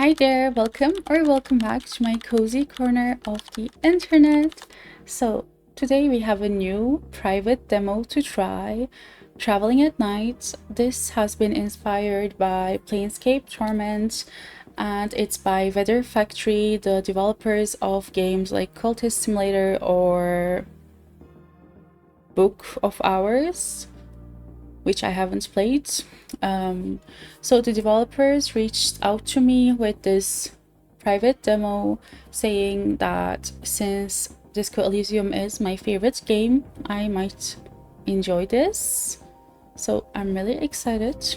Hi there, welcome back to my cozy corner of the internet. So today we have a new private demo to try, Traveling at Night. This has been inspired by Planescape Torment, and it's by Weather Factory, the developers of games like Cultist Simulator or Book of Hours, which I haven't played. So the developers reached out to me with this private demo saying that since Disco Elysium is my favorite game, I might enjoy this. So I'm really excited.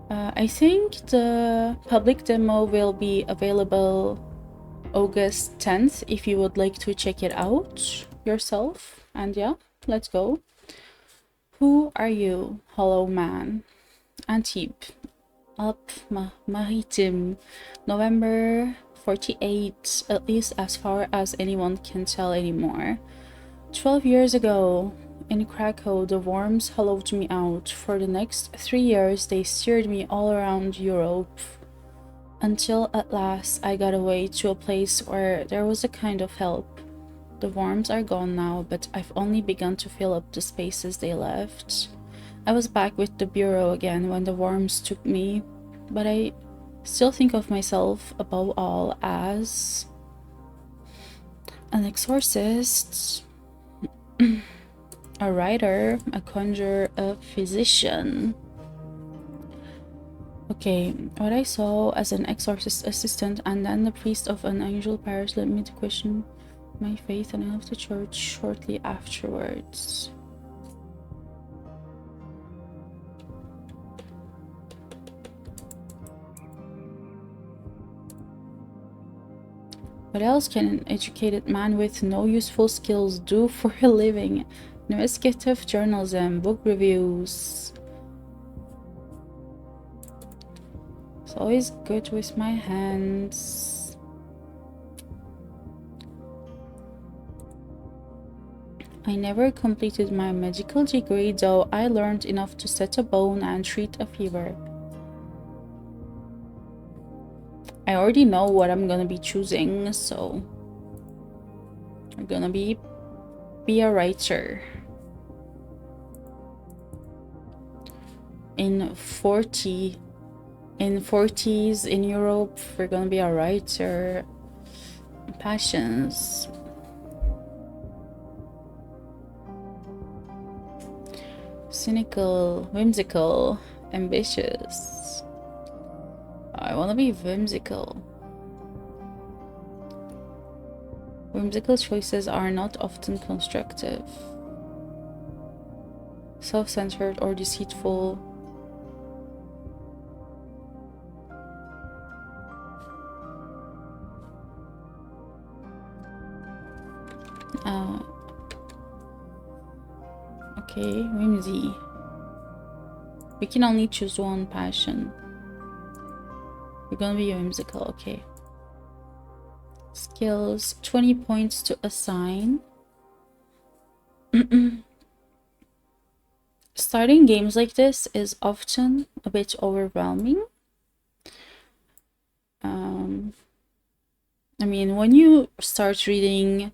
I think the public demo will be available August 10th if you would like to check it out yourself. And yeah, let's go. Who are you, Hollow Man? Antibes, Alpes Maritimes, November 48, at least as far as anyone can tell anymore. 12 years ago, in Krakow, the worms hollowed me out. For the next 3 years, they steered me all around Europe, until at last I got away to a place where there was a kind of help. The worms are gone now, but I've only begun to fill up the spaces they left. I was back with the Bureau again when the worms took me, but I still think of myself above all as an exorcist, a writer, a conjurer, a physician. Okay, what I saw as an exorcist assistant and then the priest of an unusual parish led me to question my faith, and I left the church shortly afterwards. What else can an educated man with no useful skills do for a living? Investigative journalism, book reviews. It's always good with my hands. I never completed my medical degree, though I learned enough to set a bone and treat a fever. I already know what I'm gonna be choosing, so I'm gonna be a writer. In 40s in Europe, we're gonna be a writer. Passions. Cynical, whimsical, ambitious. I want to be whimsical. Whimsical choices are not often constructive. Self-centered or deceitful. Okay, whimsy. We can only choose one passion. We're gonna be whimsical, okay. Skills, 20 points to assign. Starting games like this is often a bit overwhelming. I mean, when you start reading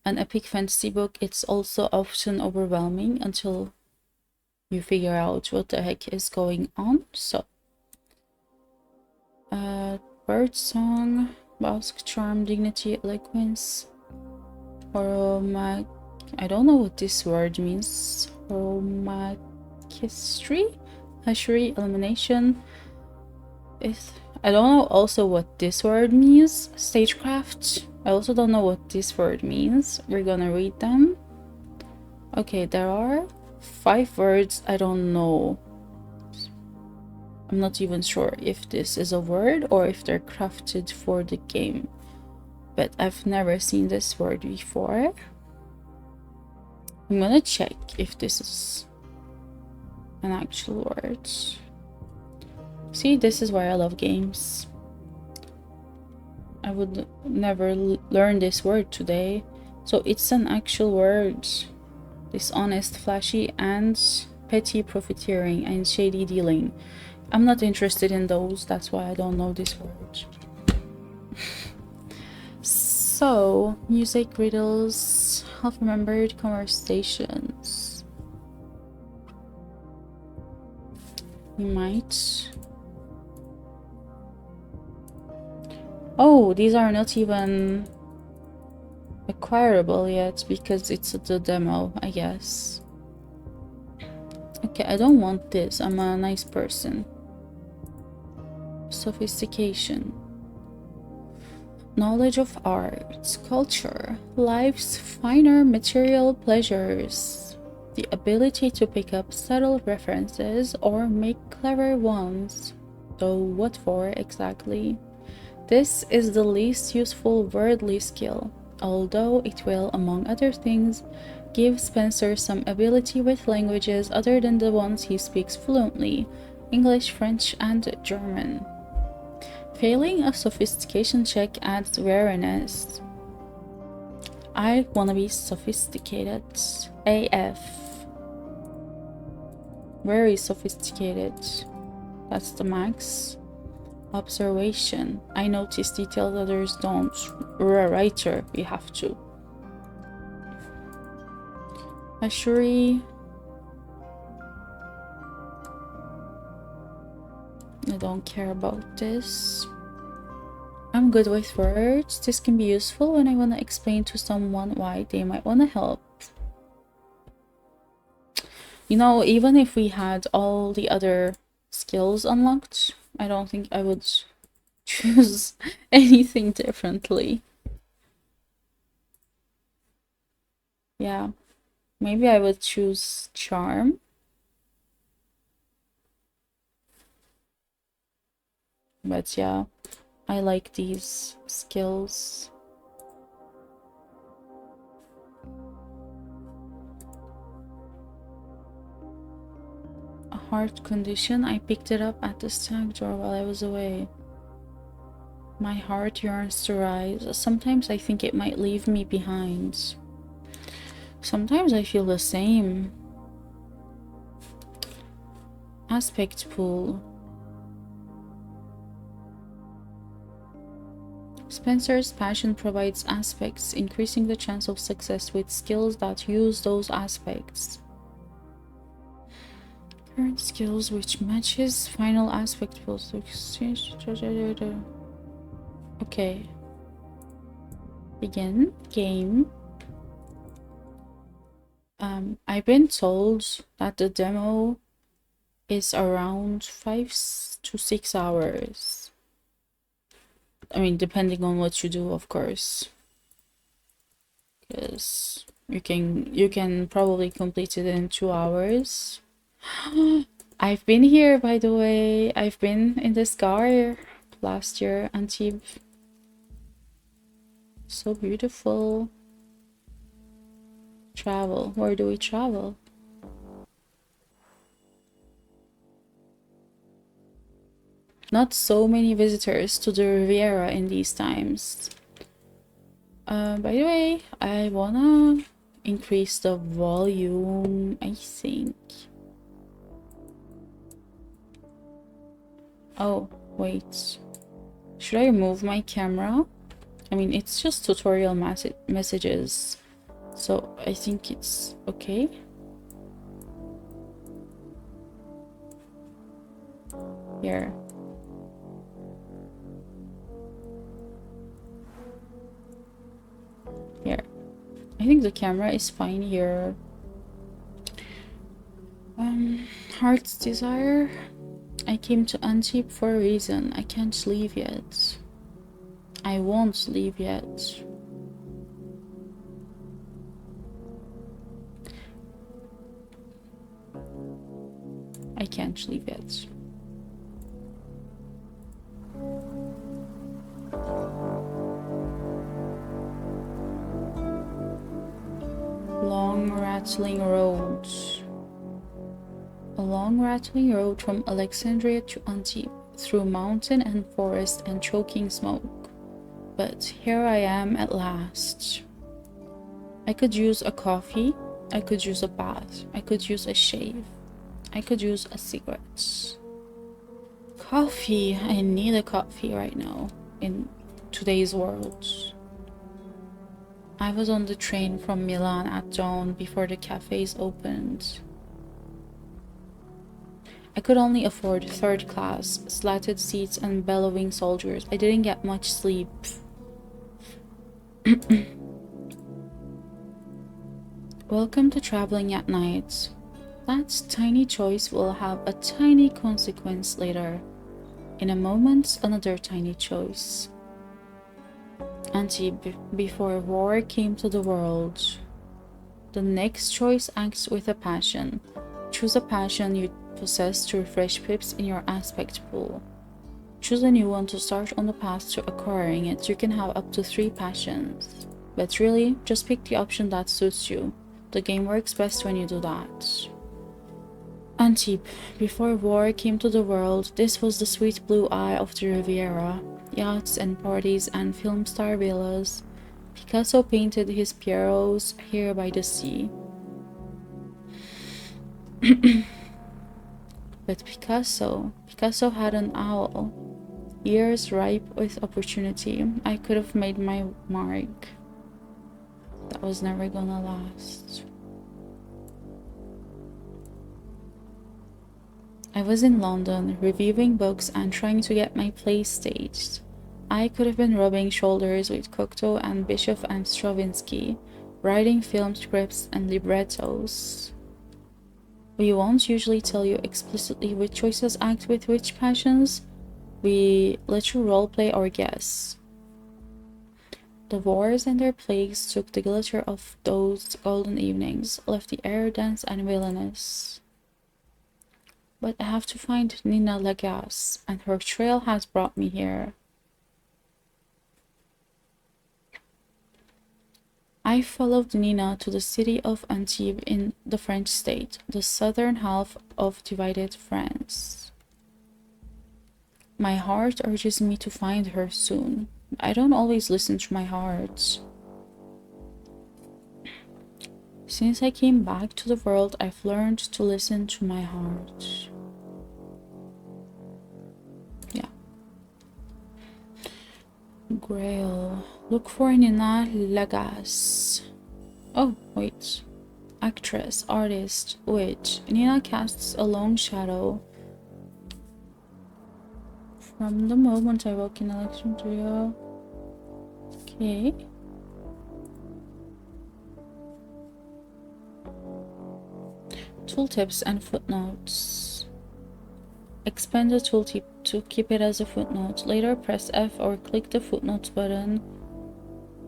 an epic fantasy book, it's also often overwhelming until you figure out what the heck is going on. So, bird song, basque charm, dignity, eloquence, I don't know what this word means. Horomachistry, hashery, elimination. I don't know also what this word means. Stagecraft. I also don't know what this word means. We're gonna read them. Okay, there are 5 words I don't know. I'm not even sure if this is a word or if they're crafted for the game. But I've never seen this word before. I'm gonna check if this is an actual word. See, this is why I love games. I would never learn this word today. So it's an actual word. Dishonest, flashy, and petty profiteering and shady dealing. I'm not interested in those, that's why I don't know this word. So, music, riddles, half-remembered conversations. We might... Oh, these are not even acquirable yet because it's the demo, I guess. Okay, I don't want this. I'm a nice person. Sophistication. Knowledge of art, culture, life's finer material pleasures. The ability to pick up subtle references or make clever ones. Though what for exactly? This is the least useful worldly skill, although it will, among other things, give Spencer some ability with languages other than the ones he speaks fluently, English, French, and German. Failing a sophistication check adds wariness. I wanna be sophisticated. AF. Very sophisticated. That's the max. Observation. I notice details others don't. We're a writer, we have to. Ashuri. I don't care about this. I'm good with words. This can be useful when I want to explain to someone why they might want to help. You know, even if we had all the other skills unlocked, I don't think I would choose anything differently. Yeah, maybe I would choose charm. But yeah, I like these skills. A heart condition. I picked it up at the snack drawer while I was away. My heart yearns to rise. Sometimes I think it might leave me behind. Sometimes I feel the same. Aspect pool. Spencer's passion provides aspects, increasing the chance of success with skills that use those aspects. Current skills which matches final aspect pools to exchange. Okay. Begin game. I've been told that the demo is around 5 to 6 hours. I mean, depending on what you do, of course. Because you can probably complete it in 2 hours. I've been here, by the way. I've been in this car last year, Antibes. So beautiful. Travel. Where do we travel? Not so many visitors to the Riviera in these times. By the way, I wanna increase the volume, I think. Oh, wait. Should I remove my camera? I mean, it's just tutorial messages, so I think it's okay. Here. Here. I think the camera is fine here. Heart's desire. I came to Antibes for a reason. I can't leave yet. I won't leave yet. I can't leave yet. Long rattling road. A long rattling road from Alexandria to Antibes, through mountain and forest and choking smoke. But here I am at last. I could use a coffee, I could use a bath, I could use a shave, I could use a cigarette. Coffee. I need a coffee right now in today's world. I was on the train from Milan at dawn before the cafes opened. I could only afford third class, slatted seats and bellowing soldiers. I didn't get much sleep. Welcome to traveling at night. That tiny choice will have a tiny consequence later. In a moment, another tiny choice. Before war came to the world. The next choice acts with a passion. Choose a passion you possess to refresh pips in your aspect pool. Choose a new one to start on the path to acquiring it. You can have up to 3 passions. But really, just pick the option that suits you. The game works best when you do that. Antibes. Before war came to the world, this was the sweet blue eye of the Riviera. Yachts and parties and film star villas. Picasso painted his Pierrots here by the sea. But Picasso had an owl. Years ripe with opportunity. I could have made my mark. That was never gonna last. I was in London, reviewing books and trying to get my play staged. I could have been rubbing shoulders with Cocteau and Bishop and Stravinsky, writing film scripts and librettos. We won't usually tell you explicitly which choices act with which passions. We let you roleplay or guess. The wars and their plagues took the glitter of those golden evenings, left the air dense and villainous. But I have to find Nina Lagasse, and her trail has brought me here. I followed Nina to the city of Antibes in the French state, the southern half of divided France. My heart urges me to find her soon. I don't always listen to my heart. Since I came back to the world, I've learned to listen to my heart. Yeah. Grail. Look for Nina Lagasse. Oh, wait. Actress, artist, witch. Nina casts a long shadow. From the moment I walk in Alexandria. Okay. Tooltips and footnotes. Expand the tooltip to keep it as a footnote. Later press F or click the footnotes button.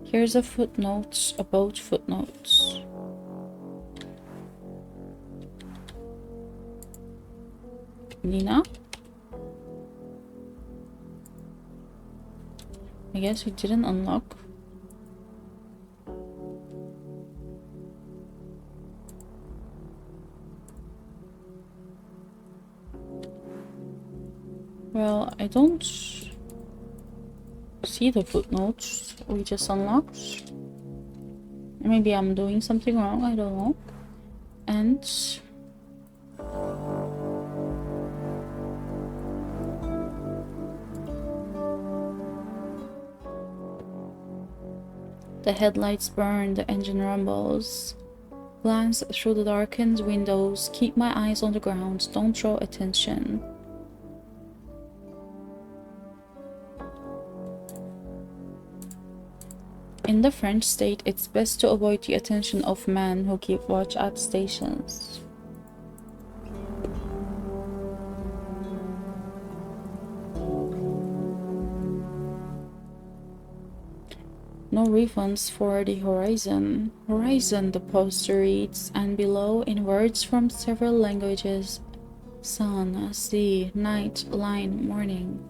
Here's a footnote about footnotes. Nina? I guess we didn't unlock. Well, I don't see the footnotes we just unlocked. Maybe I'm doing something wrong, I don't know. And the headlights burn, the engine rumbles. Glance through the darkened windows. Keep my eyes on the ground. Don't draw attention. In the French state, it's best to avoid the attention of men who keep watch at stations. No refunds for the horizon. Horizon, the poster reads, and below, in words from several languages, sun, sea, night, line, morning.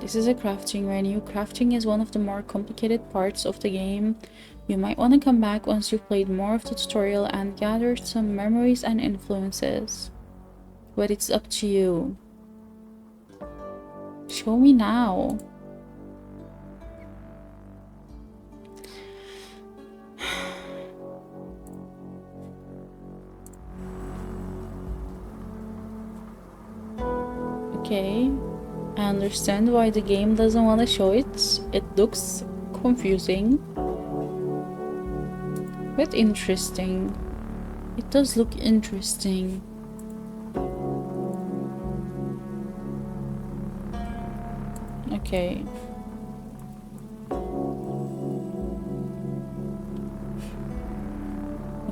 This is a crafting menu. Crafting is one of the more complicated parts of the game. You might want to come back once you've played more of the tutorial and gathered some memories and influences. But it's up to you. Show me now. Okay, I understand why the game doesn't want to show it. It looks confusing, but interesting. It does look interesting. Okay.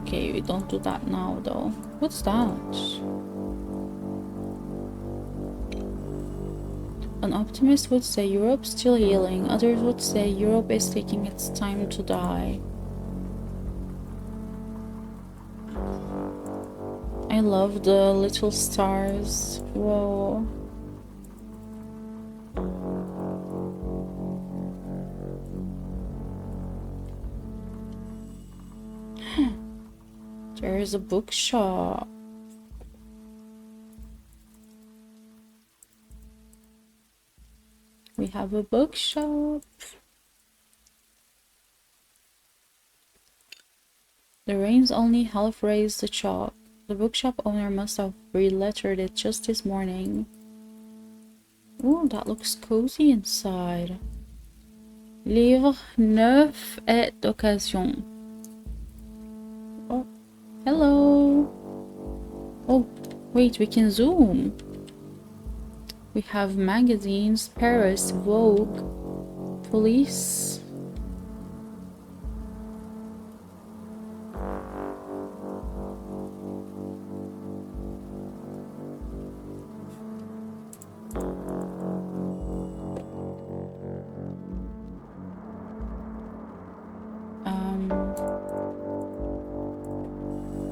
Okay, we don't do that now though. What's that? An optimist would say Europe's still healing. Others would say Europe is taking its time to die. I love the little stars. Whoa. There is a bookshop. We have a bookshop. The rains only half raised the chalk. The bookshop owner must have re-lettered it just this morning. Ooh, that looks cozy inside. Livre neuf et d'occasion. Oh, hello. Oh, wait, we can zoom. We have magazines, Paris, Vogue, Police.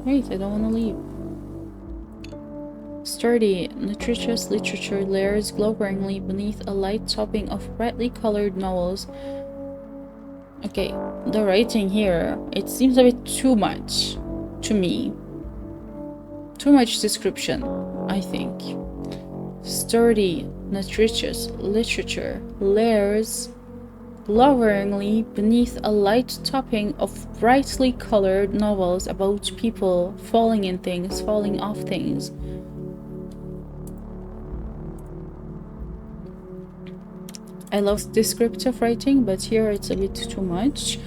Wait, I don't want to leave. Sturdy, nutritious literature layers glowingly beneath a light topping of brightly colored novels. Okay, the writing here, it seems a bit too much to me. Too much description, I think. Sturdy, nutritious literature layers glowingly beneath a light topping of brightly colored novels about people falling in things, falling off things. I love descriptive writing, but here it's a bit too much.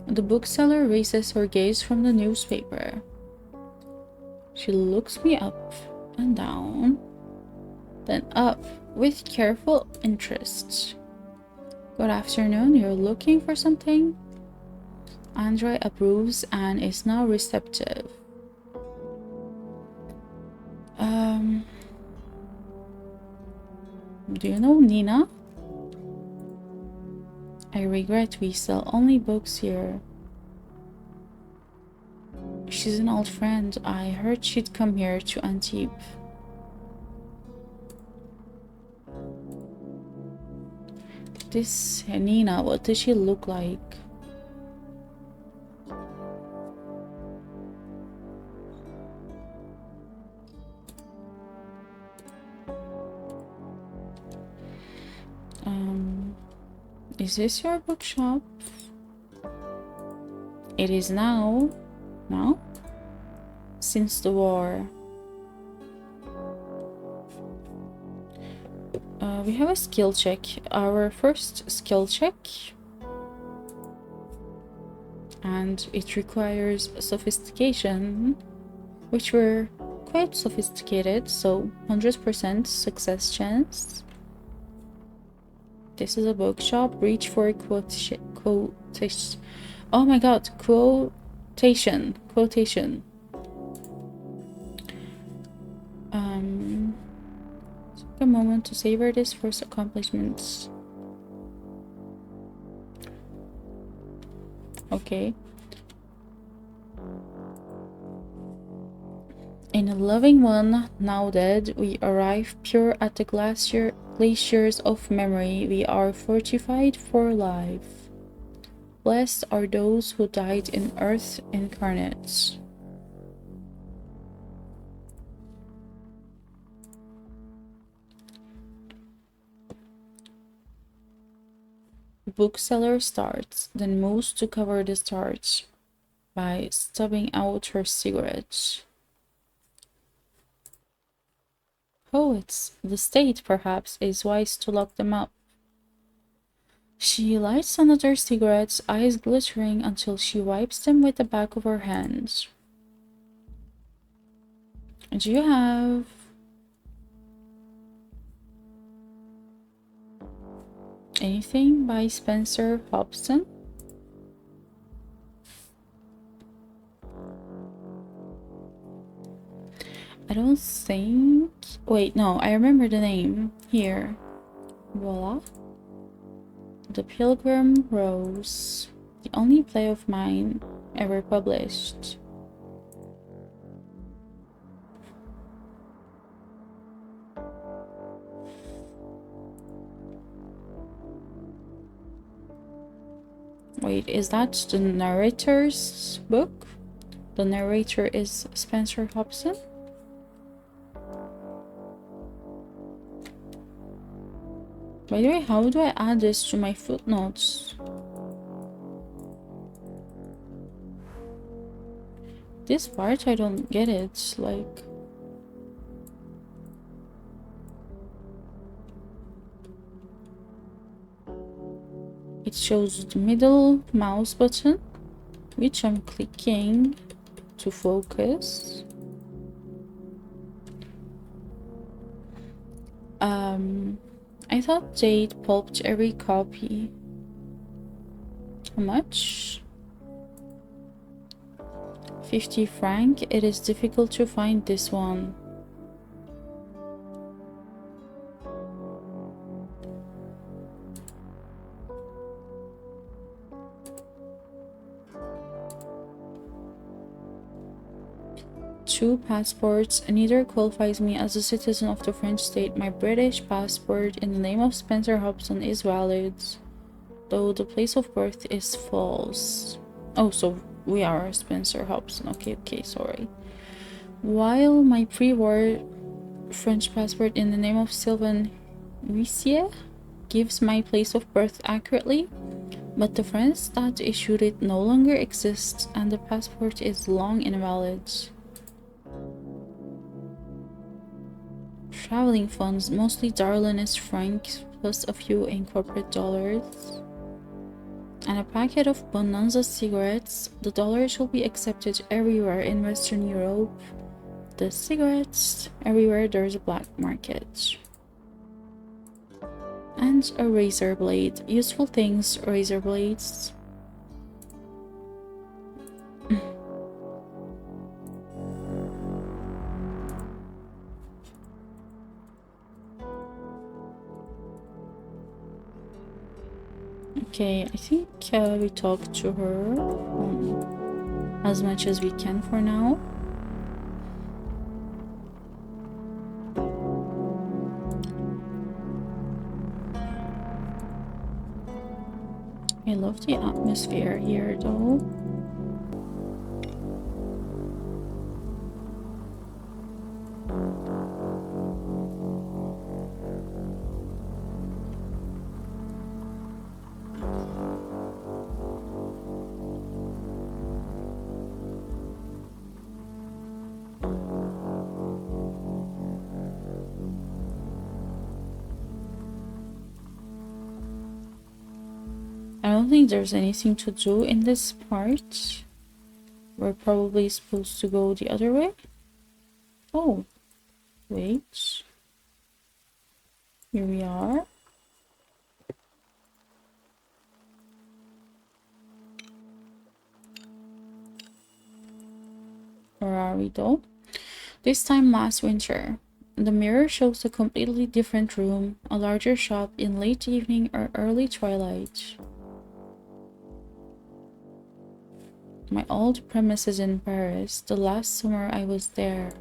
The bookseller raises her gaze from the newspaper. She looks me up and down, then up with careful interest. Good afternoon, you're looking for something? Andre approves and is now receptive. Do you know Nina? I regret we sell only books here. She's an old friend. I heard she'd come here to Antibes. This Nina, what does she look like? Is this your bookshop? It is now. Now? Since the war. We have a skill check. Our first skill check. And it requires sophistication, which we're quite sophisticated, so 100% success chance. This is a bookshop. Reach for quotation. Oh my god, quotation. Take a moment to savor this first accomplishment. Okay. In a loving one, now dead, we arrive pure at the glaciers of memory. We are fortified for life. Blessed are those who died in earth incarnate. The bookseller starts, then moves to cover the start by stubbing out her cigarette. poets. The state, perhaps, is wise to lock them up. She lights another cigarette, eyes glittering until she wipes them with the back of her hand. Do you have anything by Spencer Hobson? I don't think... Wait, no, I remember the name. Here. Voila. The Pilgrim Rose. The only play of mine ever published. Wait, is that the narrator's book? The narrator is Spencer Hobson? By the way, how do I add this to my footnotes? This part, I don't get it, like... It shows the middle mouse button, which I'm clicking to focus. I thought Jade pulped every copy. How much? 50 franc. It is difficult to find this one. Two passports. Neither qualifies me as a citizen of the French state. My British passport in the name of Spencer Hobson is valid, though the place of birth is false. Oh, so we are Spencer Hobson. Okay, sorry. While my pre-war French passport in the name of Sylvain Huissier gives my place of birth accurately, but the France that issued it no longer exists and the passport is long invalid. Traveling funds, mostly Darlinist francs, plus a few in corporate dollars. And a packet of Bonanza cigarettes. The dollars will be accepted everywhere in Western Europe. The cigarettes, everywhere there's a black market. And a razor blade. Useful things, razor blades. Okay, I think we talked to her as much as we can for now. I love the atmosphere here though. I don't think there's anything to do in this part. We're probably supposed to go the other way. Oh, wait. Here we are. Where are we though? This time last winter. The mirror shows a completely different room, a larger shop in late evening or early twilight. My old premises in Paris, the last summer I was there.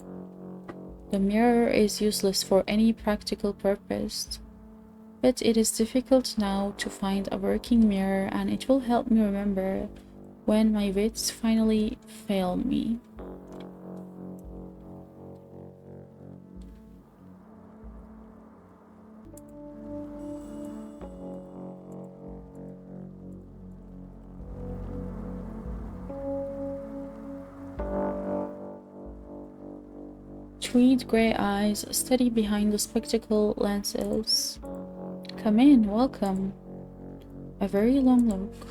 The mirror is useless for any practical purpose, but it is difficult now to find a working mirror, and it will help me remember when my wits finally fail me. sweet grey eyes steady behind the spectacle lenses. Come in, welcome. A very long look.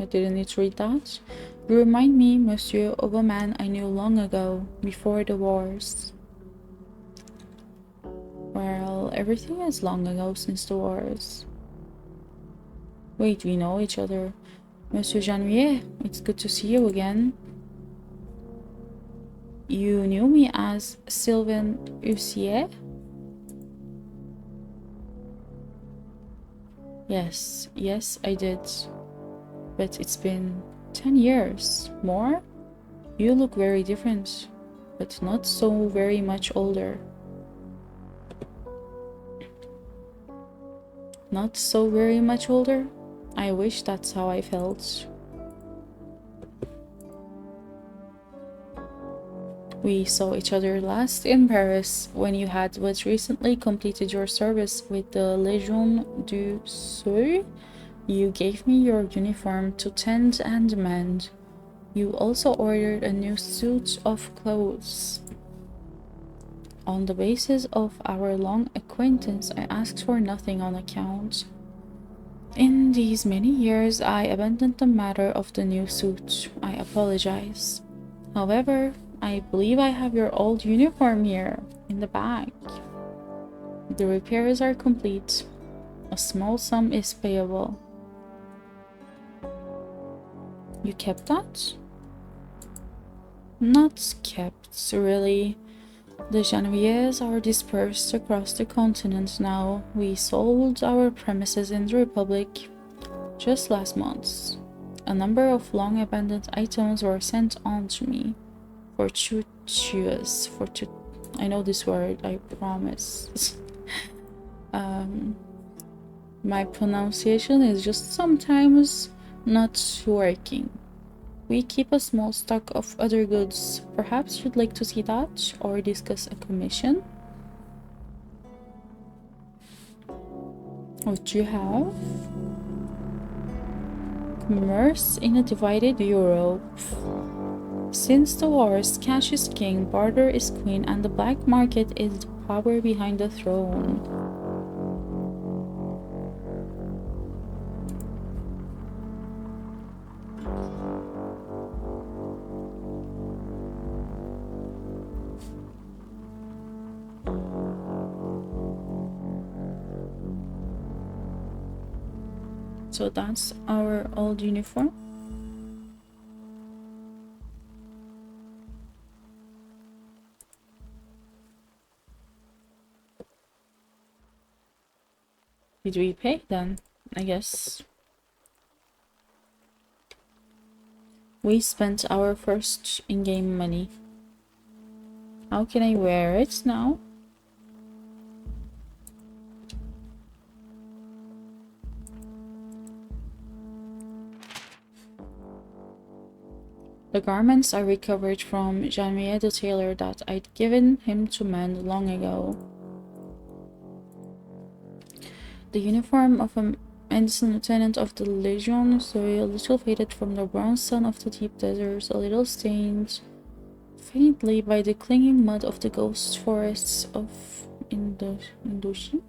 I didn't need to read that. You remind me, monsieur, of a man I knew long ago, before the wars. Well, everything is long ago since the wars. Wait, we know each other. Monsieur Janvier, it's good to see you again. You knew me as Sylvain Hussier? Yes, I did. But it's been 10 years. More? You look very different, but not so very much older. Not so very much older? I wish that's how I felt. We saw each other last in Paris when you had but recently completed your service with the Légion du Seuil. You gave me your uniform to tend and mend. You also ordered a new suit of clothes. On the basis of our long acquaintance, I asked for nothing on account. In these many years, I abandoned the matter of the new suit. I apologize. However, I believe I have your old uniform here, in the bag. The repairs are complete. A small sum is payable. You kept that? Not kept, really. The Geneviers are dispersed across the continent now. We sold our premises in the Republic just last month. A number of long abandoned items were sent on to me. Fortuitous. I know this word, I promise. My pronunciation is just sometimes not working. We keep a small stock of other goods. Perhaps you'd like to see that or discuss a commission? What do you have? Commerce in a divided Europe. Since the wars, cash is king, barter is queen, and the black market is the power behind the throne. So that's our old uniform. Did we pay then? I guess. We spent our first in-game money. How can I wear it now? The garments I recovered from Jean-Mier the tailor that I'd given him to mend long ago. The uniform of a ensign lieutenant of the Légion, so a little faded from the brown sun of the deep deserts, a little stained faintly by the clinging mud of the ghost forests of Indochine.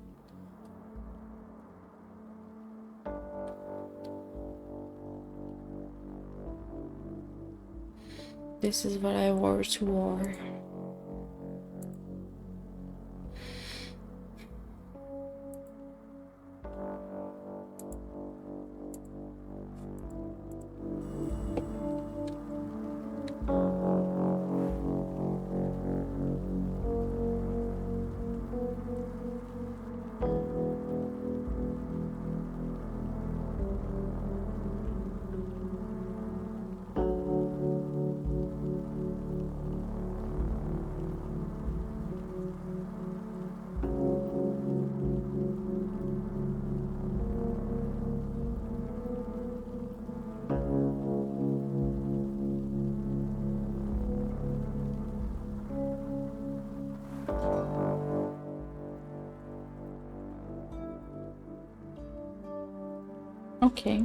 This is what I wore to war. Okay.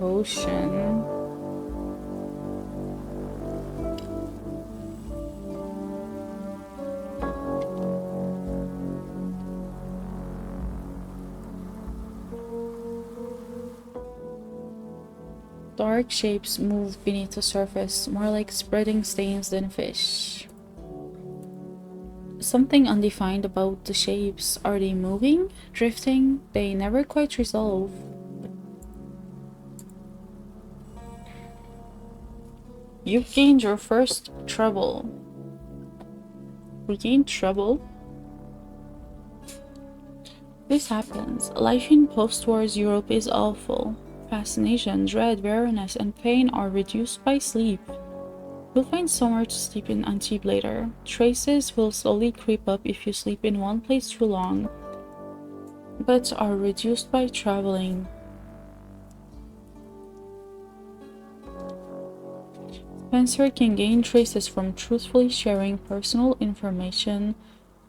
potion. Dark shapes move beneath the surface, more like spreading stains than fish. Something undefined about the shapes. Are they moving? Drifting? They never quite resolve. You've gained your first trouble. We gained trouble? This happens. Life in post-wars Europe is awful. Fascination, dread, weariness, and pain are reduced by sleep. You'll find somewhere to sleep in Antibes later. Traces will slowly creep up if you sleep in one place too long, but are reduced by traveling. Spencer can gain traces from truthfully sharing personal information,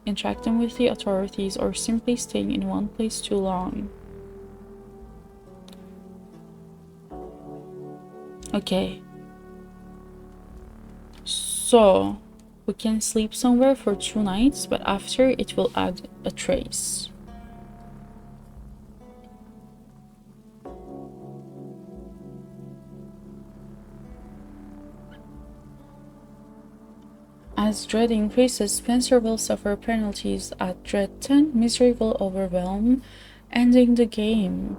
interacting with the authorities, or simply staying in one place too long. Okay. So, we can sleep somewhere for 2 nights, but after it will add a trace. As dread increases, Spencer will suffer penalties. At dread 10, misery will overwhelm, ending the game.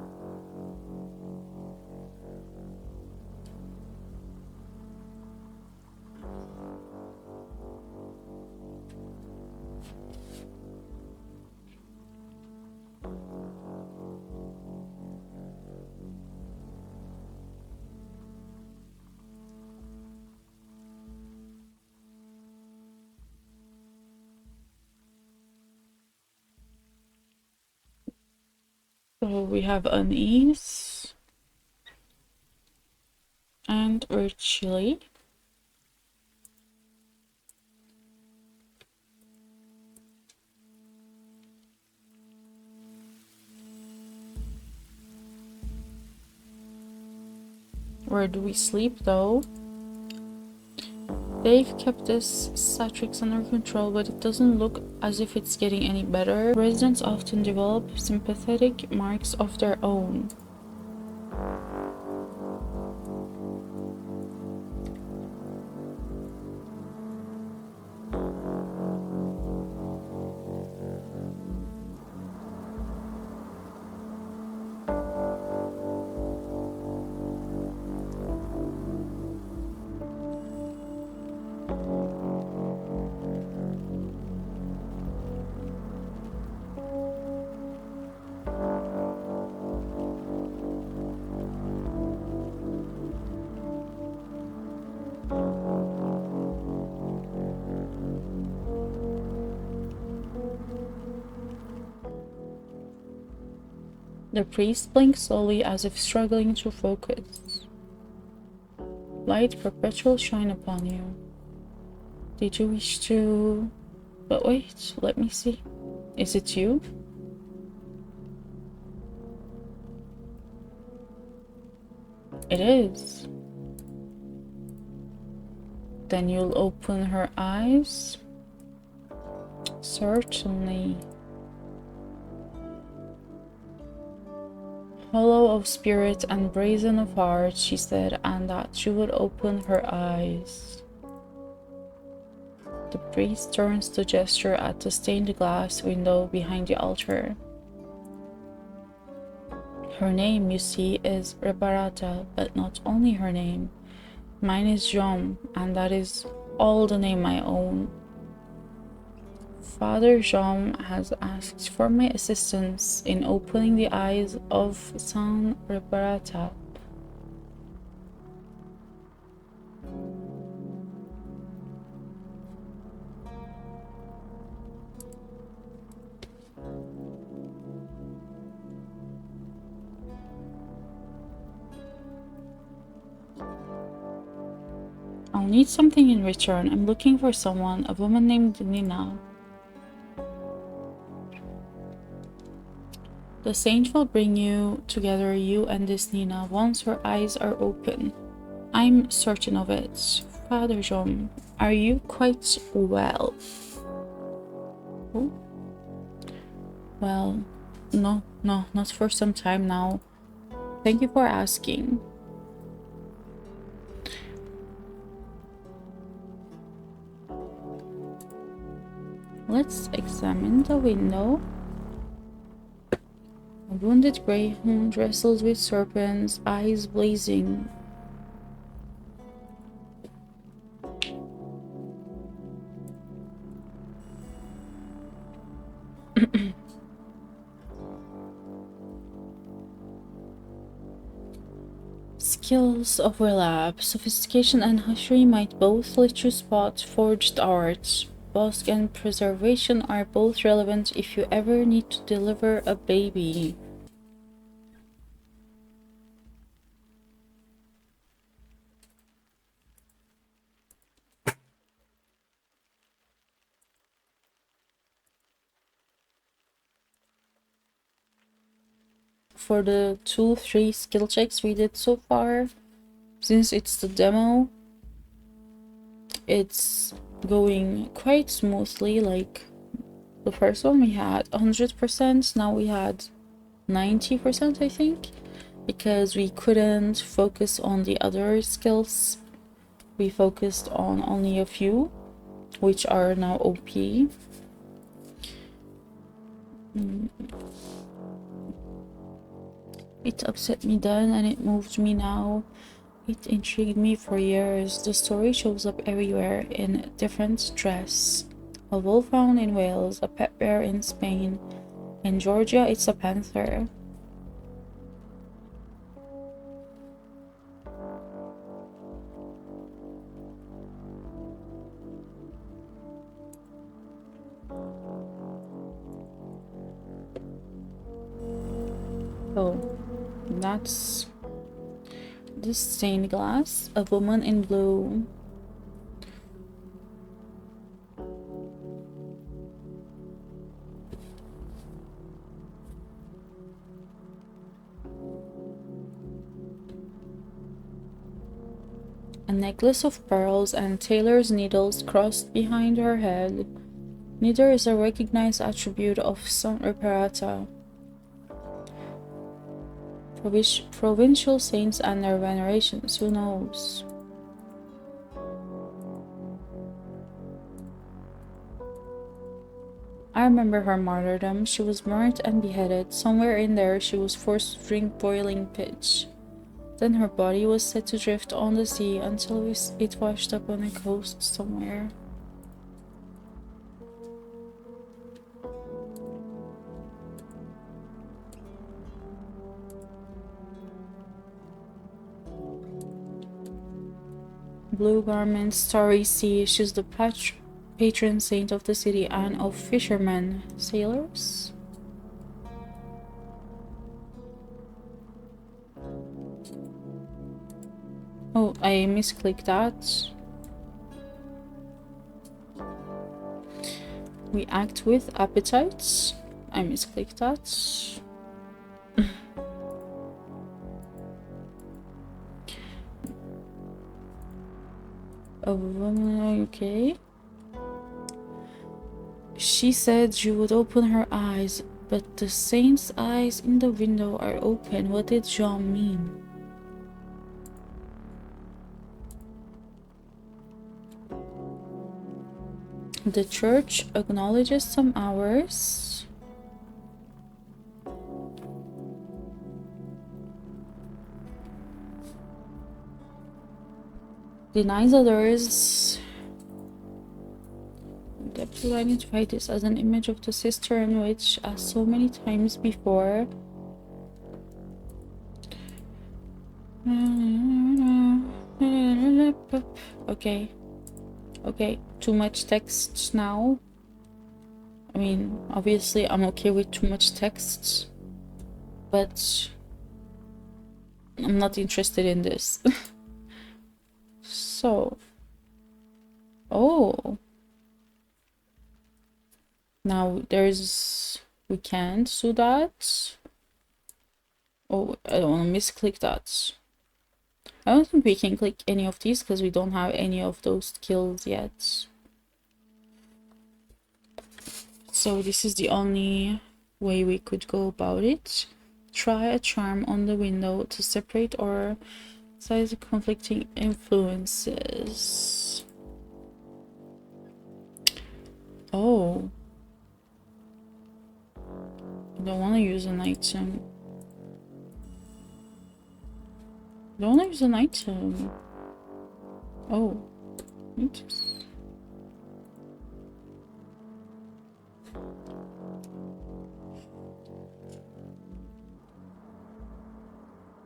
So we have unease and earth chili. Where do we sleep though? They've kept this Satrix under control, but it doesn't look as if it's getting any better. Residents often develop sympathetic marks of their own. The priest blinks slowly as if struggling to focus. Light perpetual shine upon you. Did you wish to... But wait, let me see. Is it you? It is. Then you'll open her eyes? Certainly. Hollow of spirit and brazen of heart, she said, and that she would open her eyes. The priest turns to gesture at the stained glass window behind the altar. Her name, you see, is Reparata, but not only her name. Mine is Jom, and that is all the name I own. Father Jom has asked for my assistance in opening the eyes of San Reparata. I'll need something in return. I'm looking for someone, a woman named Nina. The saint will bring you together, you and this Nina, once her eyes are open. I'm certain of it. Father John, are you quite well? Oh. Well, no, not for some time now. Thank you for asking. Let's examine the window. A wounded greyhound wrestles with serpents, eyes blazing. Skills overlap. Sophistication and hushery might both let you spot forged art. Bosk and preservation are both relevant if you ever need to deliver a baby. For the 2-3 skill checks we did so far, since it's the demo, it's going quite smoothly. Like the first one we had 100%, now we had 90%, I think, because we couldn't focus on the other skills. We focused on only a few, which are now OP. It upset me then and it moved me now. It intrigued me for years. The story shows up everywhere in a different dress. A wolfhound in Wales, a pet bear in Spain. In Georgia, it's a panther. Oh, that's this stained glass. A woman in blue. A necklace of pearls and tailor's needles crossed behind her head. Neither is a recognized attribute of San Reparata. Provincial saints and their venerations, who knows? I remember her martyrdom. She was burnt and beheaded. Somewhere in there she was forced to drink boiling pitch. Then her body was set to drift on the sea until it washed up on a coast somewhere. Blue garments, starry sea. She's the patron saint of the city and of fishermen. Sailors? Oh, I misclicked that. We act with appetites. I misclicked that. A woman, okay. She said you would open her eyes, but the saint's eyes in the window are open. What did Jean mean? The church acknowledges some hours. Denies others. Depth will identify this as an image of the sister in which, as so many times before, okay, too much text now. I mean, obviously I'm okay with too much text, but I'm not interested in this. So, oh, now we can't do that. Oh, I don't want to misclick that. I don't think we can click any of these because we don't have any of those skills yet. So this is the only way we could go about it. Try a charm on the window to separate or size conflicting influences. Oh. I don't want to use an item. I don't want to use an item. Oh. What?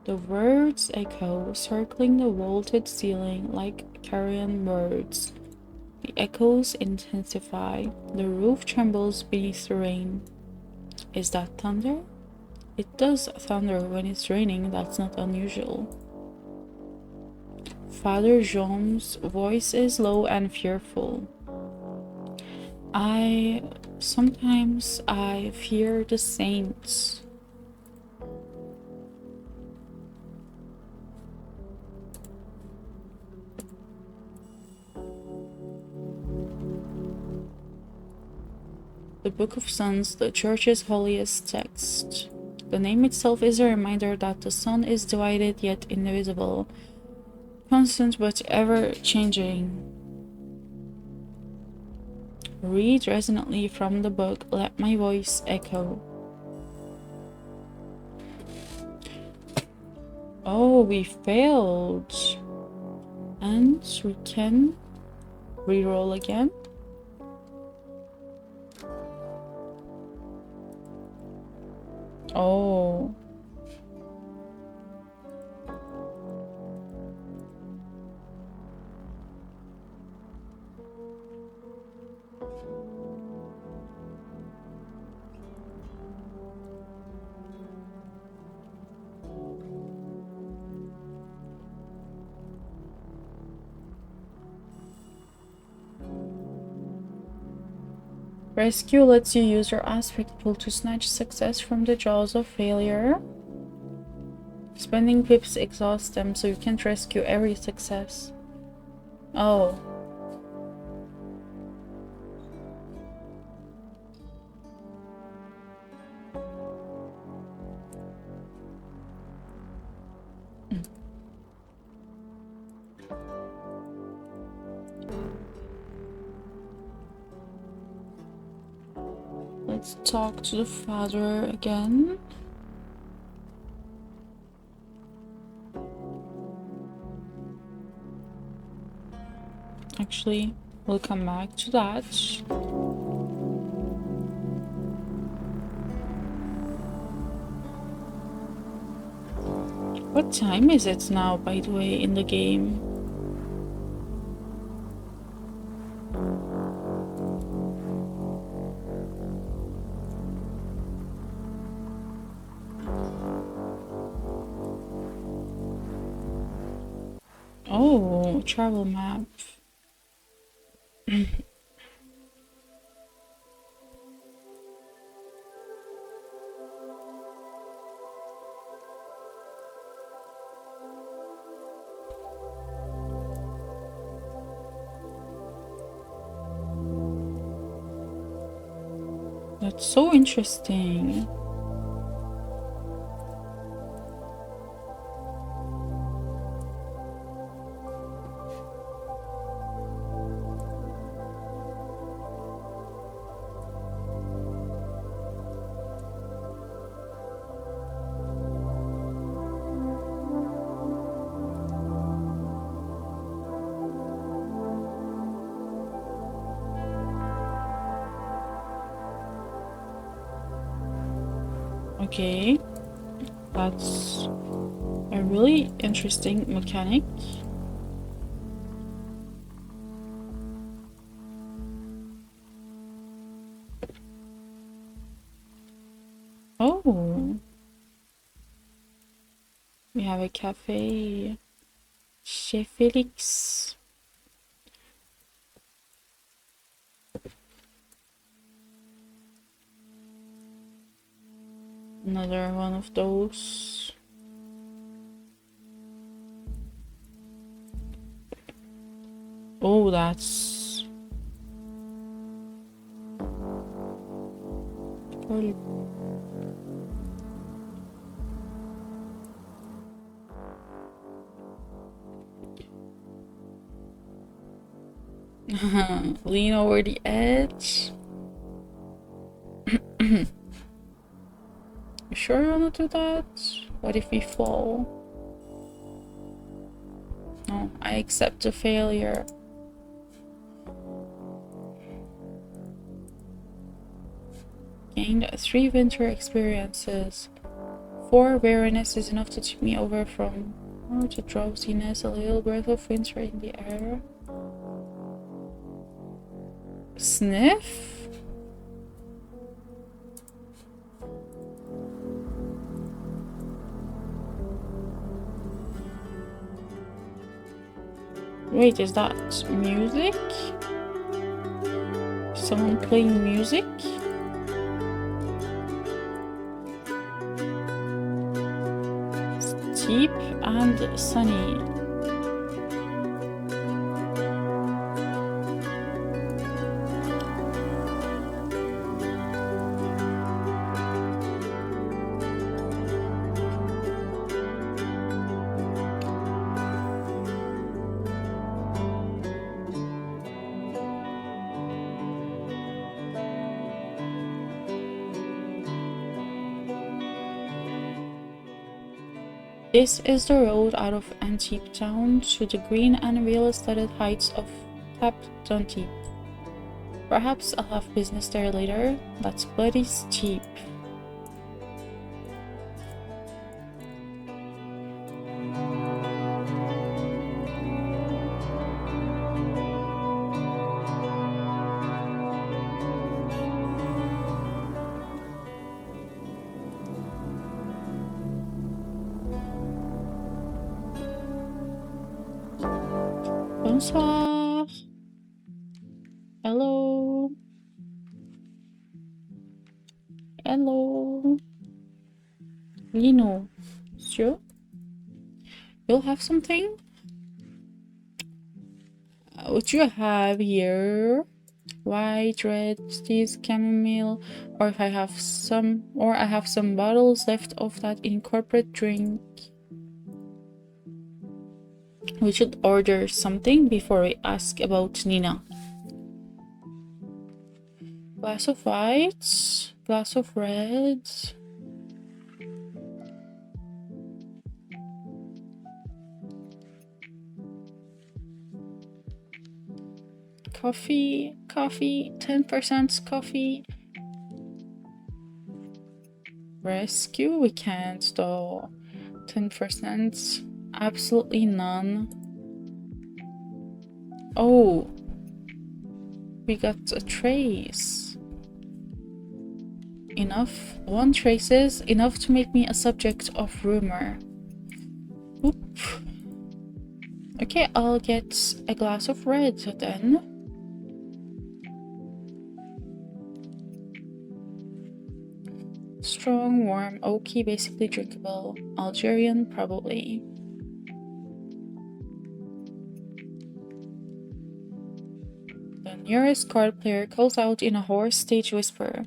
The words echo, circling the vaulted ceiling like carrion birds. The echoes intensify. The roof trembles beneath the rain. Is that thunder? It does thunder when it's raining, that's not unusual. Father Jean's voice is low and fearful. Sometimes I fear the saints. The Book of Suns, the Church's holiest text. The name itself is a reminder that the sun is divided yet indivisible, constant but ever-changing. Read resonantly from the book, let my voice echo. Oh, we failed. And we can reroll again. Oh. Rescue lets you use your aspect pool to snatch success from the jaws of failure. Spending pips exhaust them, so you can't rescue every success. Oh. Let's talk to the father again. Actually, we'll come back to that. What time is it now, by the way, in the game? Oh, travel map. That's so interesting. Okay, that's a really interesting mechanic. Oh, we have a cafe. Chez Felix. Another one of those. Oh, that's cool. Lean over the edge. You sure you wanna do that? What if we fall? No, I accept the failure. Gained 3 winter experiences. 4 weariness is enough to tip me over from to drowsiness, a little breath of winter in the air. Sniff? Wait, is that music? Someone playing music? Steep and sunny. This is the road out of Antip town to the green and real-studded heights of Tap Antip. Perhaps I'll have business there later. That's bloody steep. Bonsoir. Hello. Hello. Lino. Sure? You'll have something? What you have here? White, red, teas, chamomile, or if I have some, or I have some bottles left of that incorporate drink. We should order something before we ask about Nina. Glass of white, glass of red. Coffee, 10% coffee. Rescue, we can't though. 10%, absolutely none. Oh, we got a trace. Enough. 1 trace is enough to make me a subject of rumor. Oop. Okay, I'll get a glass of red then. Strong, warm, oaky, basically drinkable. Algerian, probably. The nearest card player calls out in a hoarse stage whisper.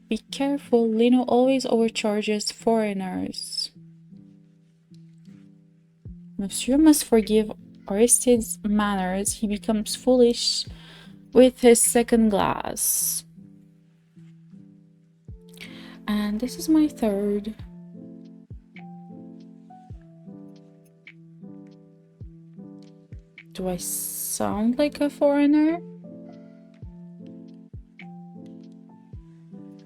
Be careful, Lino always overcharges foreigners. Monsieur must forgive Aristide's manners. He becomes foolish with his second glass. And this is my third. Do I sound like a foreigner?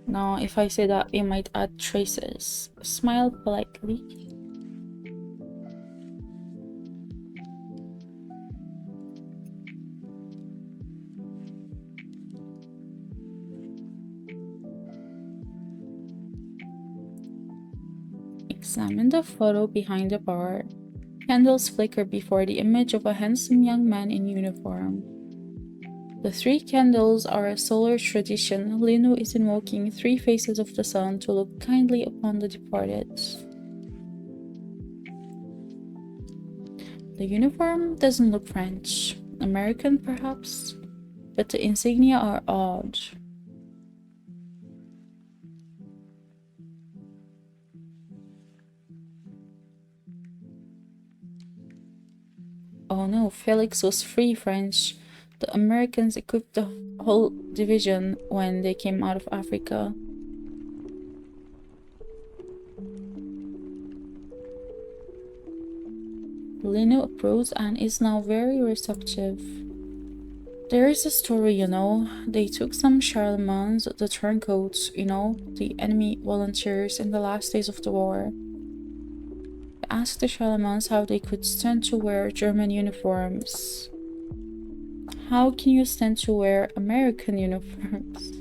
No, if I say that, it might add traces. Smile politely. Examine the photo behind the bar. Candles flicker before the image of a handsome young man in uniform. The 3 candles are a solar tradition. Lino is invoking 3 faces of the sun to look kindly upon the departed. The uniform doesn't look French. American, perhaps? But the insignia are odd. Oh no, Felix was free French. The Americans equipped the whole division when they came out of Africa. Lino approves and is now very receptive. There is a story, you know. They took some Charlemagne's, the turncoats, you know, the enemy volunteers in the last days of the war. They asked the Charlemagnes how they could stand to wear German uniforms. How can you stand to wear American uniforms?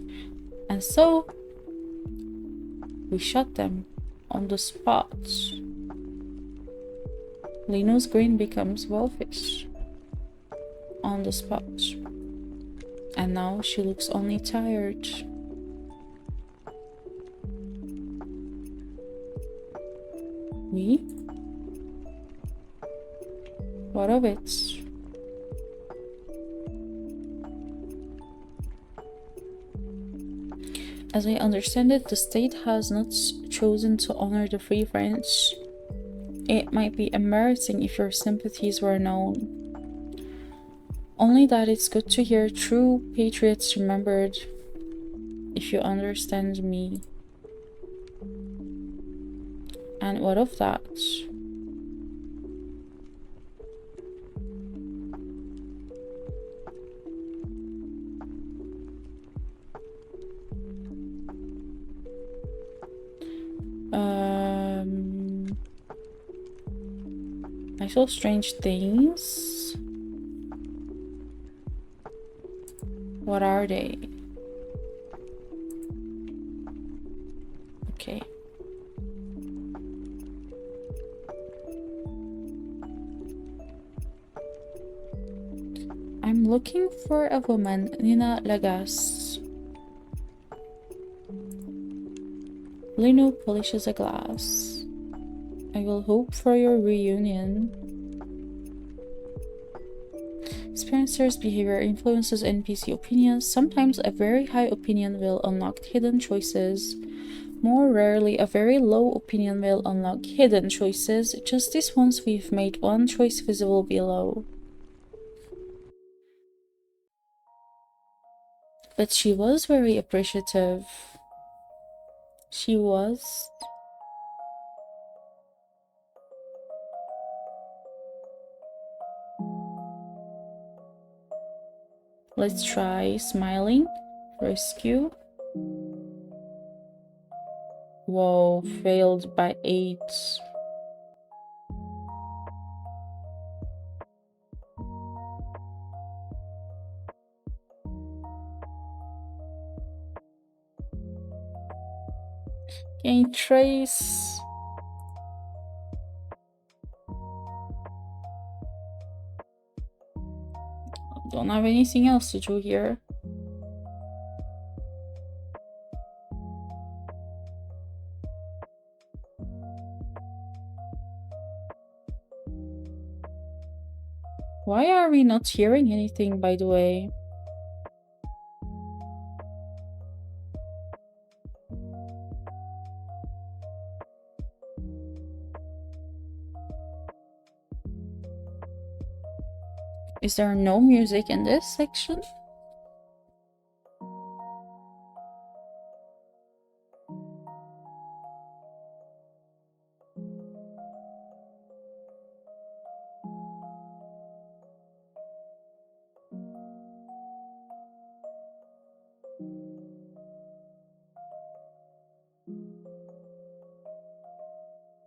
And so, we shot them on the spot. Lino's grin becomes wolfish on the spot. And now she looks only tired. We? What of it? As I understand it, the state has not chosen to honor the Free French. It might be embarrassing if your sympathies were known. Only that it's good to hear true patriots remembered, if you understand me. And what of that? I saw strange things. What are they? Okay. I'm looking for a woman, Nina Lagas. Lino polishes a glass. I will hope for your reunion. Spencer's behavior influences NPC opinions. Sometimes a very high opinion will unlock hidden choices. More rarely, a very low opinion will unlock hidden choices. Just this once we've made one choice visible below. But she was very appreciative. She was. Let's try smiling. Rescue. Whoa, failed by 8. Gain trace. Don't have anything else to do here. Why are we not hearing anything, by the way? Is there no music in this section?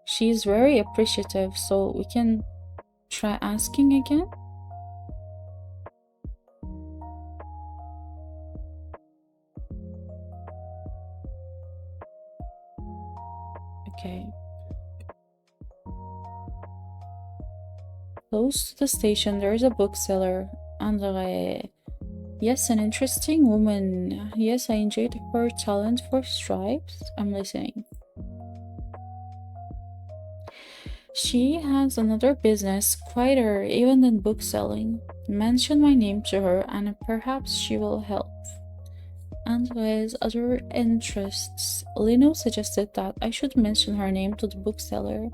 She's very appreciative, so we can try asking again. Okay. Close to the station, there is a bookseller. Andre. Yes, an interesting woman. Yes, I enjoyed her talent for stripes. I'm listening. She has another business, quieter even than bookselling. Mention my name to her, and perhaps she will help. And with other interests, Lino suggested that I should mention her name to the bookseller,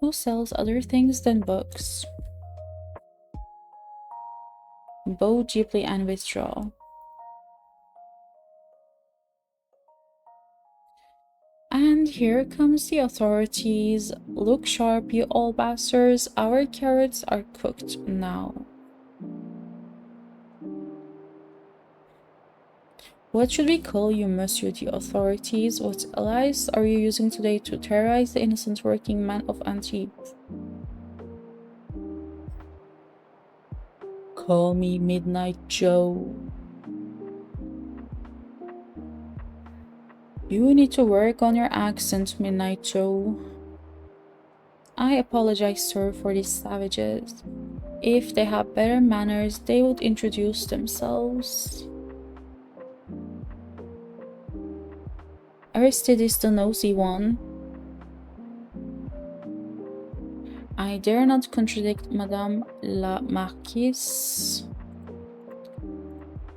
who sells other things than books. Bow deeply and withdraw. And here comes the authorities. Look sharp, you old bastards. Our carrots are cooked now. What should we call you, Monsieur the authorities? What allies are you using today to terrorize the innocent working man of Antibes? Call me Midnight Joe. You need to work on your accent, Midnight Joe. I apologize, sir, for these savages. If they had better manners, they would introduce themselves. Aristide the nosy one. I dare not contradict Madame la Marquise.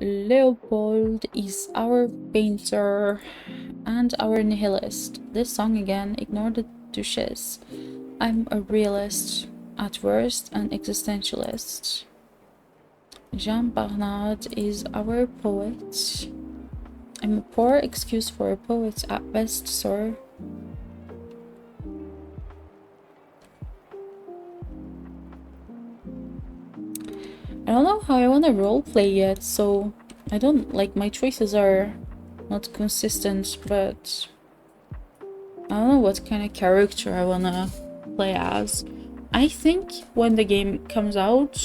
Leopold is our painter and our nihilist. This song again, ignore the Duchess. I'm a realist, at worst an existentialist. Jean Bernard is our poet. I'm a poor excuse for a poet at best, sir. I don't know how I want to roleplay yet, so I don't like my choices are not consistent, but I don't know what kind of character I want to play as. I think when the game comes out,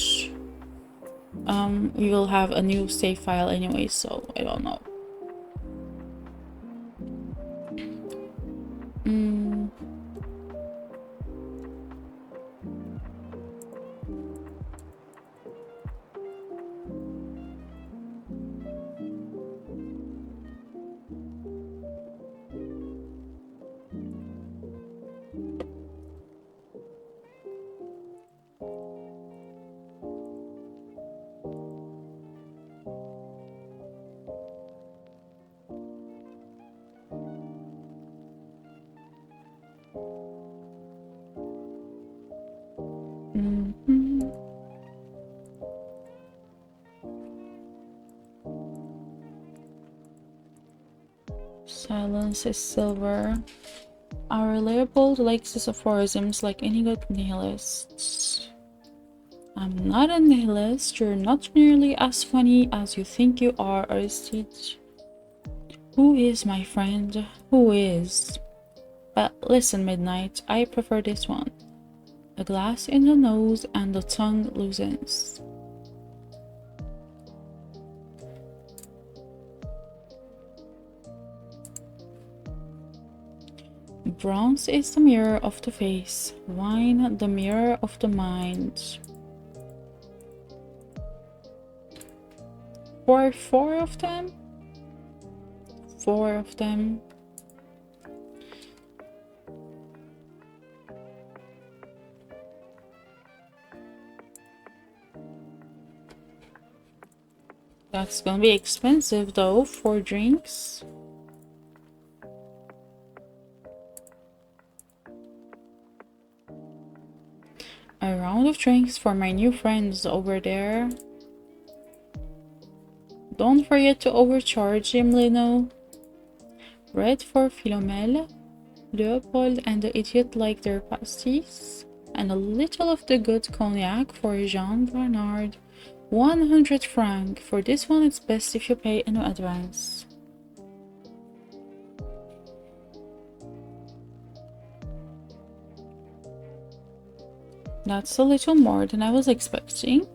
we will have a new save file anyway, so I don't know. Silence is silver. Our Leopold likes his aphorisms like any good nihilists. I'm not a nihilist. You're not nearly as funny as you think you are, Aristide. Who is, my friend? Who is? But listen, Midnight, I prefer this one. A glass in the nose and the tongue loosens. Bronze is the mirror of the face, wine the mirror of the mind. Four of them? 4 of them. That's gonna be expensive though, 4 drinks. A round of drinks for my new friends over there. Don't forget to overcharge him, Lino. Red for Philomel. Leopold and the idiot like their pasties. And a little of the good cognac for Jean Bernard. 100 francs. For this one, it's best if you pay in advance. That's a little more than I was expecting.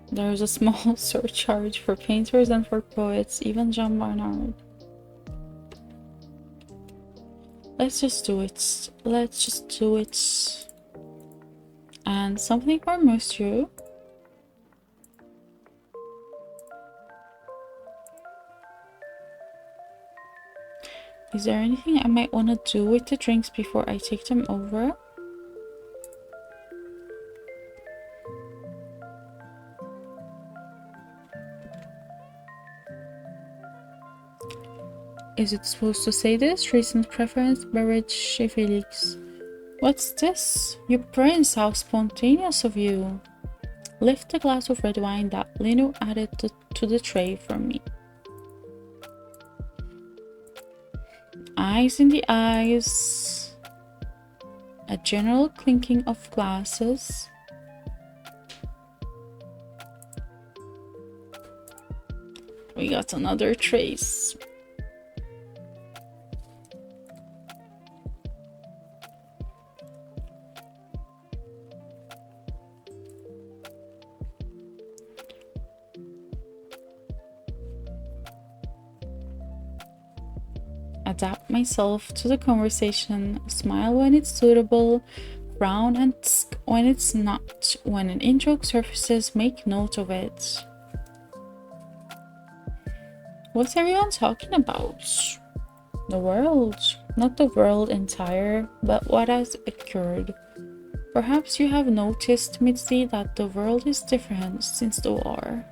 There's a small surcharge for painters and for poets, even Jean Bernard. Let's just do it. Let's just do it. And something for Monsieur. Is there anything I might want to do with the drinks before I take them over? Is it supposed to say this? Recent preference, beverage, chez Felix. What's this? You prince, how spontaneous of you. Lift the glass of red wine that Linu added to the tray for me. Eyes in the eyes. A general clinking of glasses. We got another trace. Adapt myself to the conversation, smile when it's suitable, frown and tsk when it's not. When an in-joke surfaces, make note of it. What's everyone talking about? The world. Not the world entire, but what has occurred. Perhaps you have noticed, Mitzi, that the world is different since the war.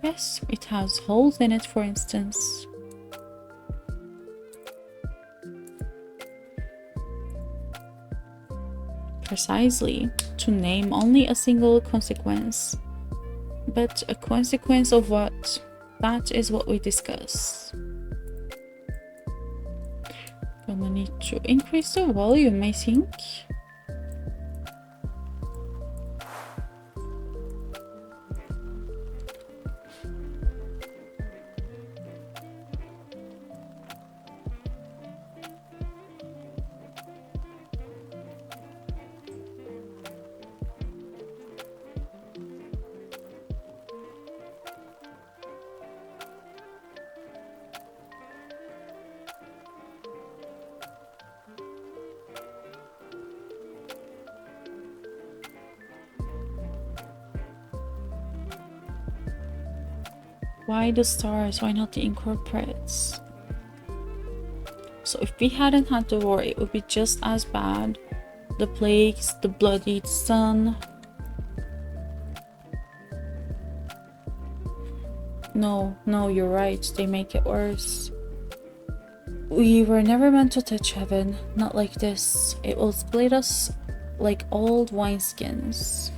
Yes, it has holes in it, for instance. Precisely, to name only a single consequence. But a consequence of what? That is what we discuss. Gonna need to increase the volume, I think. Why the stars? Why not the incorporates? So if we hadn't had the war, it would be just as bad. The plagues, the bloodied sun. No, you're right. They make it worse. We were never meant to touch heaven. Not like this. It will split us like old wineskins.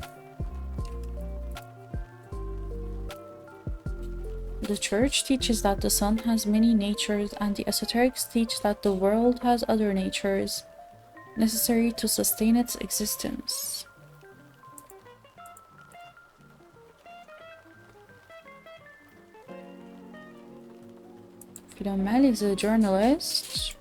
The church teaches that the sun has many natures, and the esoterics teach that the world has other natures, necessary to sustain its existence. Philomel is a journalist.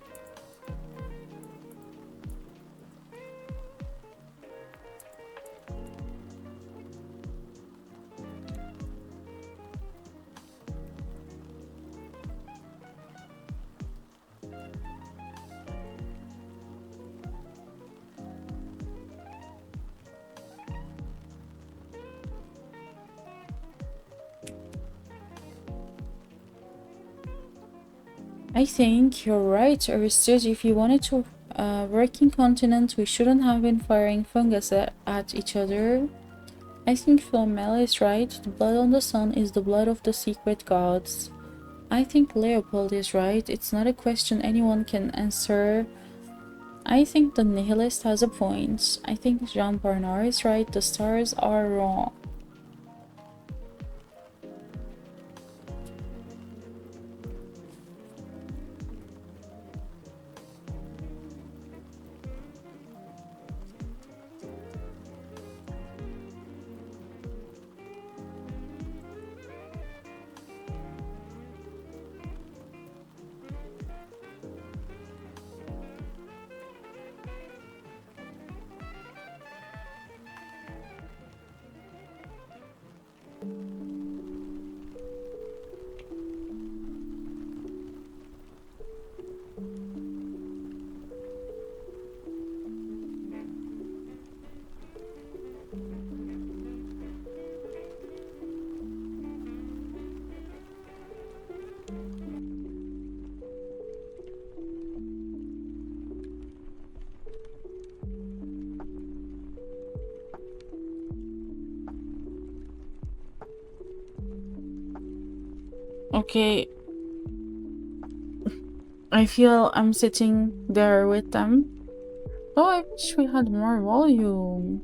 I think you're right, Aristus. If you wanted to working continent, we shouldn't have been firing fungus at each other. I think Philomel is right. The blood on the sun is the blood of the secret gods. I think Leopold is right. It's not a question anyone can answer. I think the nihilist has a point. I think Jean Barnard is right. The stars are wrong. Okay. I feel I'm sitting there with them. Oh, I wish we had more volume.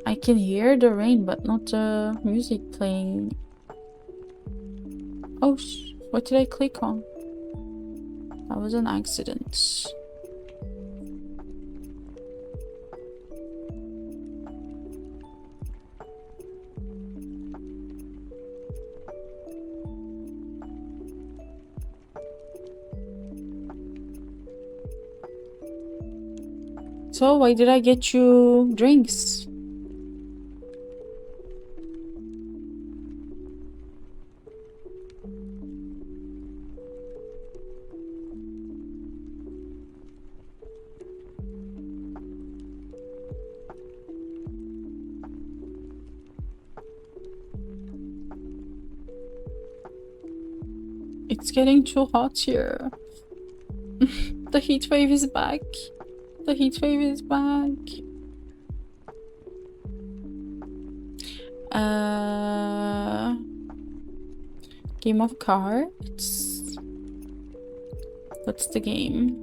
I can hear the rain, but not the music playing. Oh, what did I click on? That was an accident. So, why did I get you drinks? It's getting too hot here. The heat wave is back. The heat wave is back. Game of cards. What's the game?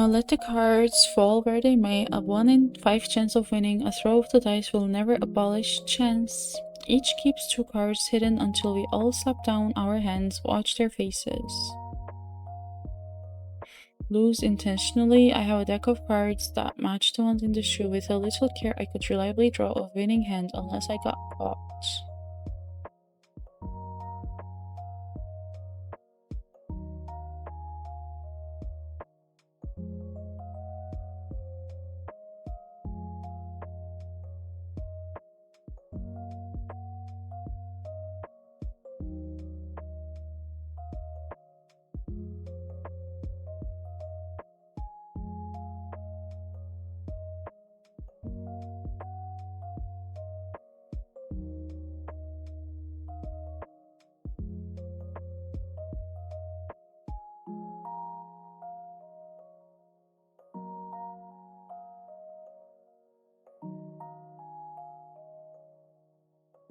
Let the cards fall where they may. A 1 in 5 chance of winning. A throw of the dice will never abolish chance. Each keeps 2 cards hidden until we all slap down our hands. Watch their faces. Lose intentionally. I have a deck of cards that match the ones in the shoe. With a little care, I could reliably draw a winning hand unless I got caught.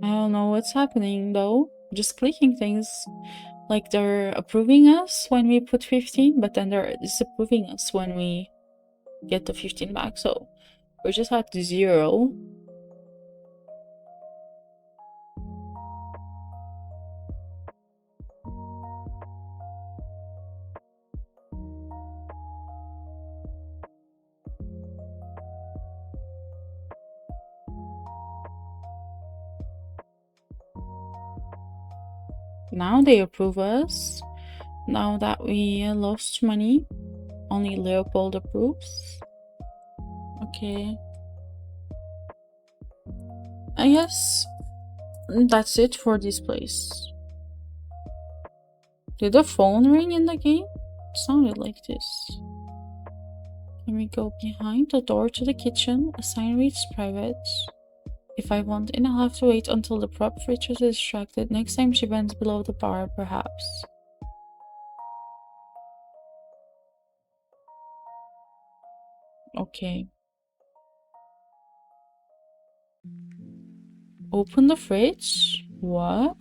I don't know what's happening though. Just clicking things like they're approving us when we put 15, but then they're disapproving us when we get the 15 back. So we're just at 0. Now they approve us. Now that we lost money, only Leopold approves. Okay. I guess that's it for this place. Did the phone ring in the game? It sounded like this. Can we go behind the door to the kitchen? A sign reads private. If I want in, I'll have to wait until the prop fridge is distracted. Next time she bends below the bar, perhaps. Okay. Open the fridge? What?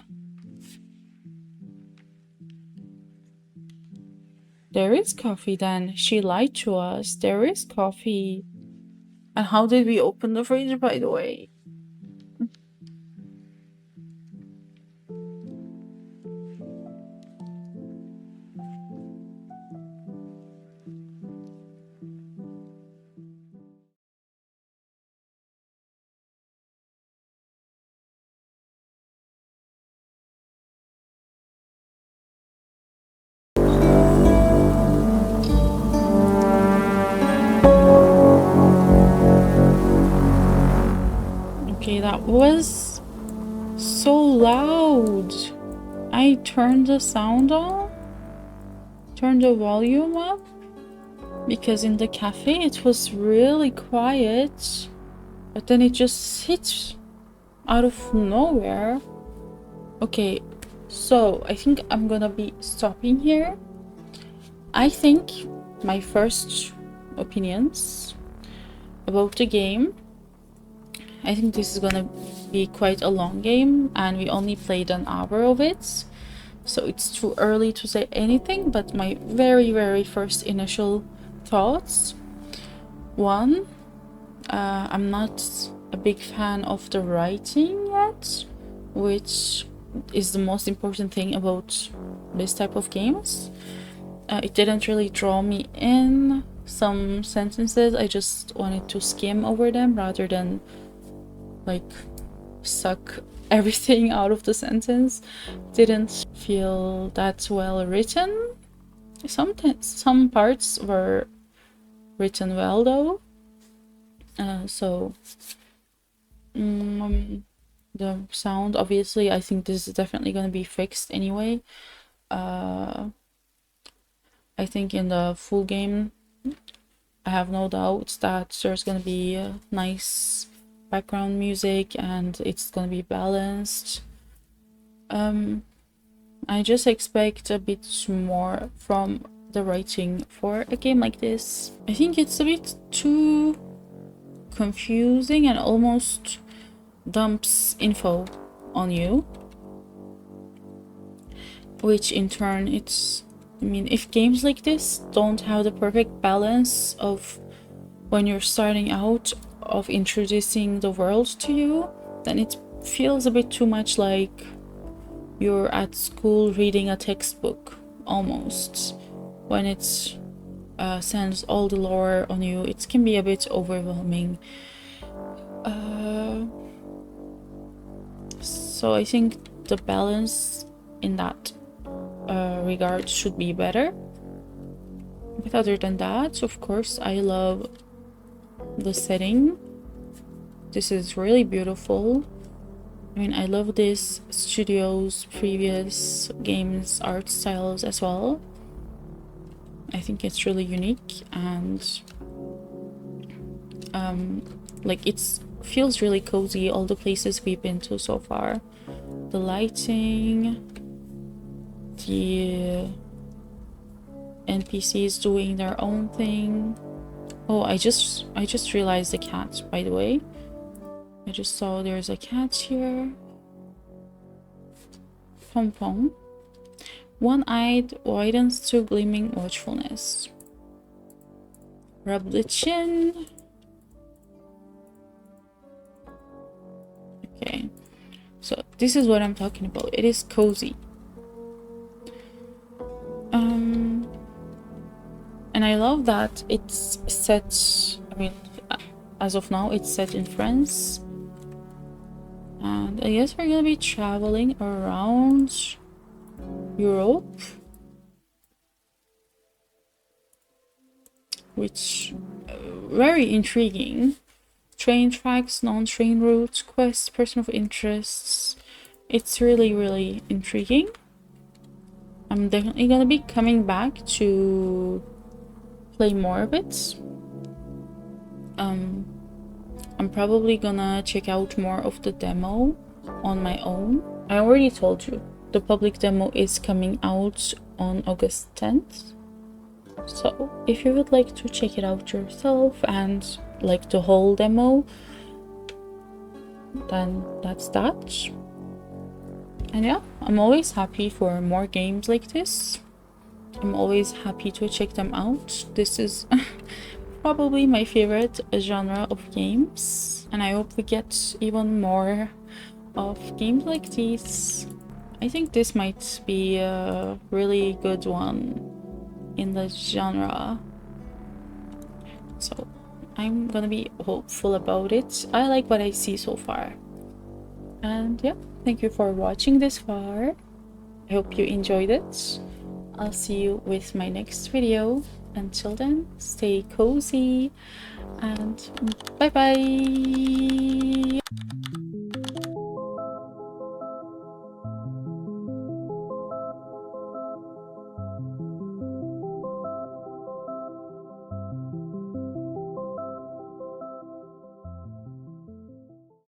There is coffee then. She lied to us. There is coffee. And how did we open the fridge, by the way? Okay, that was so loud. I turned the sound on, turned the volume up, because in the cafe it was really quiet, but then it just hit out of nowhere. Okay, so I think I'm gonna be stopping here. I think my first opinions about the game, I think this is gonna be quite a long game, and we only played an hour of it, so it's too early to say anything, but my very first initial thoughts. One, I'm not a big fan of the writing yet, which is the most important thing about this type of games. It didn't really draw me in. Some sentences I just wanted to skim over them rather than like suck everything out of the sentence. Didn't feel that well written. Some parts were written well though. The sound, obviously, I think this is definitely going to be fixed anyway. I think in the full game, I have no doubts that there's going to be nice background music and it's going to be balanced. I just expect a bit more from the writing for a game like this. I think it's a bit too confusing and almost dumps info on you, which in turn if games like this don't have the perfect balance of when you're starting out of introducing the world to you, then it feels a bit too much like you're at school reading a textbook almost. When it sends all the lore on you, it can be a bit overwhelming. So I think the balance in that regard should be better. But other than that, of course, I love the setting. This is really beautiful. I mean, I love this studio's previous games art styles as well. I think it's really unique, and like it feels really cozy, all the places we've been to so far. The lighting, the NPCs doing their own thing. Oh, I just realized the cat, by the way. I just saw there's a cat here. Pom Pom. One-eyed widens to gleaming watchfulness. Rub the chin. Okay, so this is what I'm talking about. It is cozy. And I love that it's set, I mean, as of now, it's set in France. And I guess we're gonna be traveling around Europe, which very intriguing. Train tracks, non-train routes, quests, person of interests. It's really intriguing. I'm definitely gonna be coming back to play more of it. I'm probably gonna check out more of the demo on my own. I already told you, the public demo is coming out on August 10th. So if you would like to check it out yourself and like the whole demo, then that's that. And yeah, I'm always happy for more games like this. I'm always happy to check them out. This is probably my favorite genre of games, and I hope we get even more of games like these. I think this might be a really good one in the genre, so I'm gonna be hopeful about it. I like what I see so far. And yeah, thank you for watching this far. I hope you enjoyed it. I'll see you with my next video. Until then, stay cozy and bye bye.